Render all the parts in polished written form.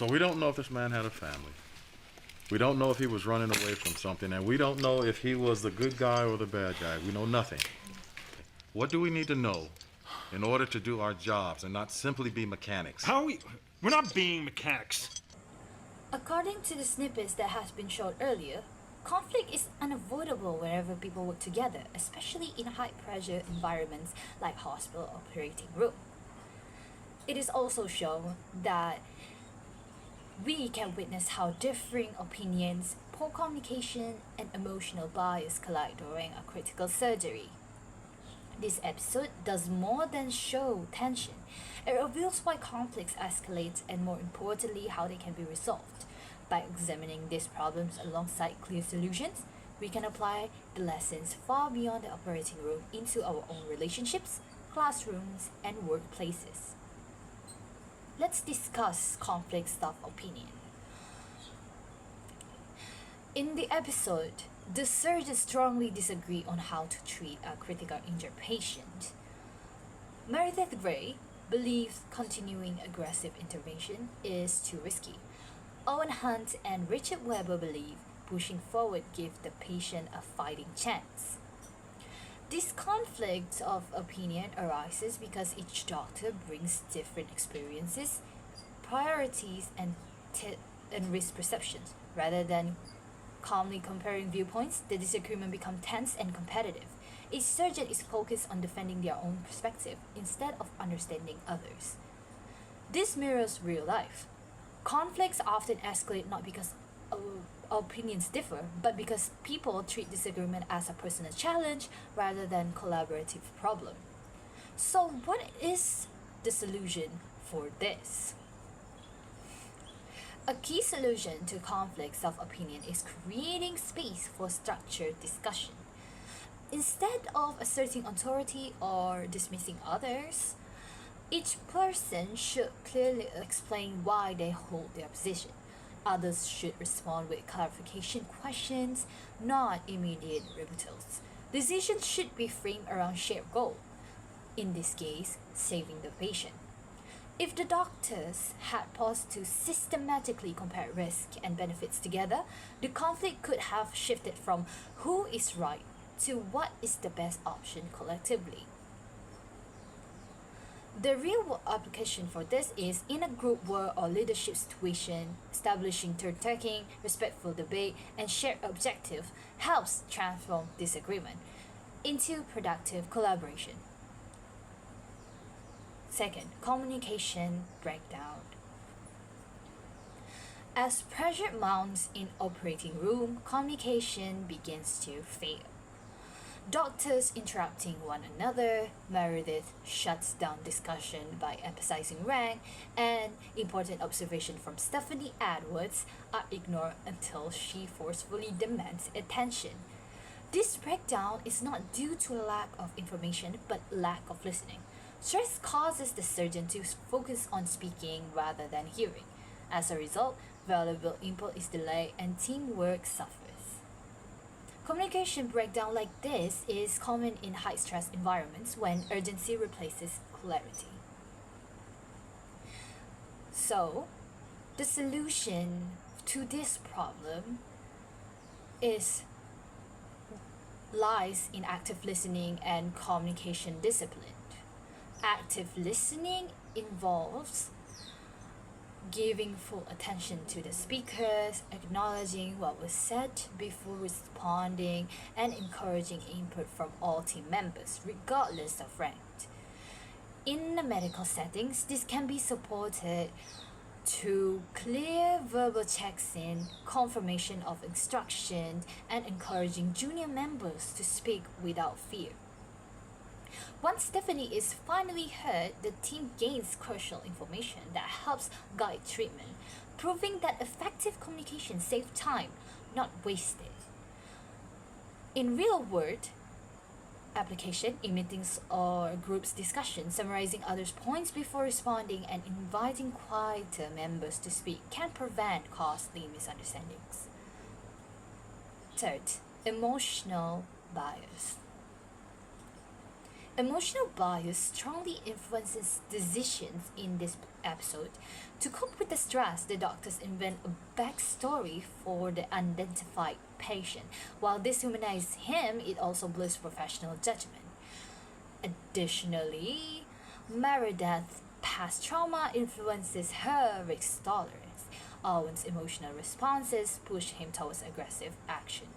So we don't know if this man had a family. We don't know if he was running away from something, and we don't know if he was the good guy or the bad guy. We know nothing. What do we need to know in order to do our jobs and not simply be mechanics? We're not being mechanics. According to the snippets that has been shown earlier, conflict is unavoidable wherever people work together, especially in high-pressure environments like hospital operating room. It is also shown that we can witness how differing opinions, poor communication, and emotional bias collide during a critical surgery. This episode does more than show tension. It reveals why conflicts escalate and, more importantly, how they can be resolved. By examining these problems alongside clear solutions, we can apply the lessons far beyond the operating room into our own relationships, classrooms, and workplaces. Let's discuss conflict of opinion. In the episode, the surgeons strongly disagree on how to treat a critical injured patient. Meredith Gray believes continuing aggressive intervention is too risky. Owen Hunt and Richard Weber believe pushing forward gives the patient a fighting chance. This conflict of opinion arises because each doctor brings different experiences, priorities, and risk perceptions. Rather than calmly comparing viewpoints, the disagreement becomes tense and competitive. Each surgeon is focused on defending their own perspective instead of understanding others. This mirrors real life. Conflicts often escalate not because opinions differ, but because people treat disagreement as a personal challenge rather than collaborative problem. So what is the solution for this? A key solution to conflicts of opinion is creating space for structured discussion. Instead of asserting authority or dismissing others, each person should clearly explain why they hold their position. Others should respond with clarification questions, not immediate rebuttals. Decisions should be framed around shared goal, in this case, saving the patient. If the doctors had paused to systematically compare risk and benefits together, the conflict could have shifted from who is right to what is the best option collectively. The real-world application for this is in a group work or leadership situation. Establishing turn-taking, respectful debate, and shared objective helps transform disagreement into productive collaboration. Second, communication breakdown. As pressure mounts in operating room, communication begins to fail. Doctors interrupting one another, Meredith shuts down discussion by emphasizing rank, and important observation from Stephanie Edwards are ignored until she forcefully demands attention. This breakdown is not due to lack of information but lack of listening. Stress causes the surgeon to focus on speaking rather than hearing. As a result, valuable input is delayed and teamwork suffers. Communication breakdown like this is common in high-stress environments when urgency replaces clarity. So, the solution to this problem lies in active listening and communication discipline. Active listening involves giving full attention to the speakers, acknowledging what was said before responding, and encouraging input from all team members, regardless of rank. In the medical settings, this can be supported to clear verbal checks in, confirmation of instructions, and encouraging junior members to speak without fear. Once Stephanie is finally heard, the team gains crucial information that helps guide treatment, proving that effective communication saves time, not wasted. In real-world application, in meetings or groups discussion, summarizing others' points before responding and inviting quieter members to speak can prevent costly misunderstandings. Third, emotional bias. Emotional bias strongly influences decisions in this episode. To cope with the stress, the doctors invent a backstory for the unidentified patient. While this humanizes him, it also blurs professional judgment. Additionally, Meredith's past trauma influences her risk tolerance. Owen's emotional responses push him towards aggressive action.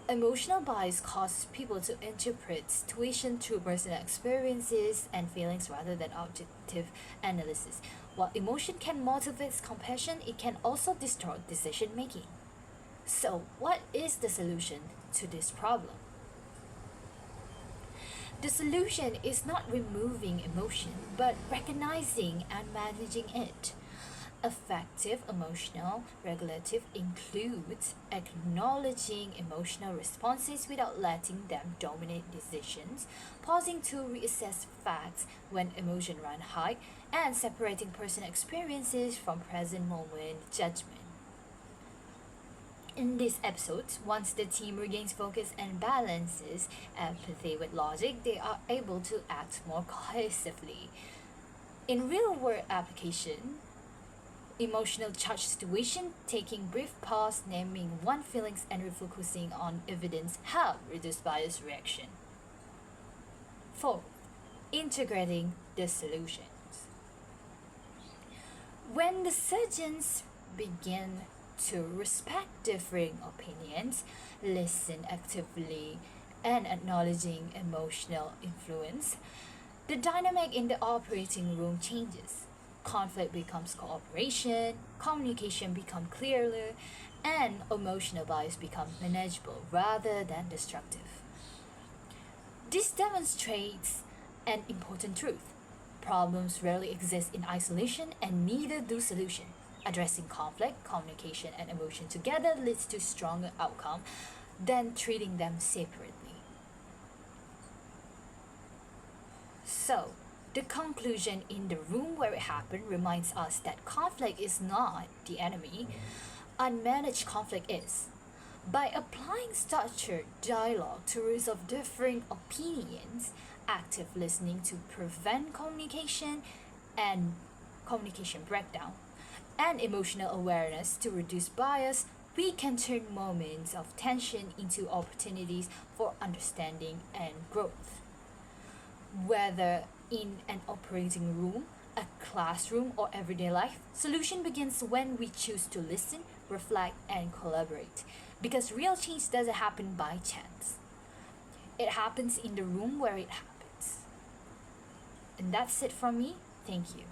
Emotional bias causes people to interpret situation through personal experiences and feelings rather than objective analysis. While emotion can motivate compassion, it can also distort decision making. So, what is the solution to this problem? The solution is not removing emotion, but recognizing and managing it. Effective emotional regulative includes acknowledging emotional responses without letting them dominate decisions, pausing to reassess facts when emotions run high, and separating personal experiences from present moment judgment. In this episode, once the team regains focus and balances empathy with logic, they are able to act more cohesively. In real-world application, emotional charged situation, taking brief pause, naming one feelings, and refocusing on evidence help reduce bias reaction. 4. Integrating the solutions. When the surgeons begin to respect differing opinions, listen actively, and acknowledging emotional influence, the dynamic in the operating room changes. Conflict becomes cooperation, communication becomes clearer, and emotional bias becomes manageable rather than destructive. This demonstrates an important truth. Problems rarely exist in isolation, and neither do solutions. Addressing conflict, communication, and emotion together leads to stronger outcome than treating them separately. So, the conclusion in the room where it happened reminds us that conflict is not the enemy, unmanaged conflict is. By applying structured dialogue to resolve differing opinions, active listening to prevent communication and communication breakdown, and emotional awareness to reduce bias, we can turn moments of tension into opportunities for understanding and growth. Whether in an operating room, a classroom, or everyday life, solution begins when we choose to listen, reflect, and collaborate. Because real change doesn't happen by chance. It happens in the room where it happens. And that's it from me. Thank you.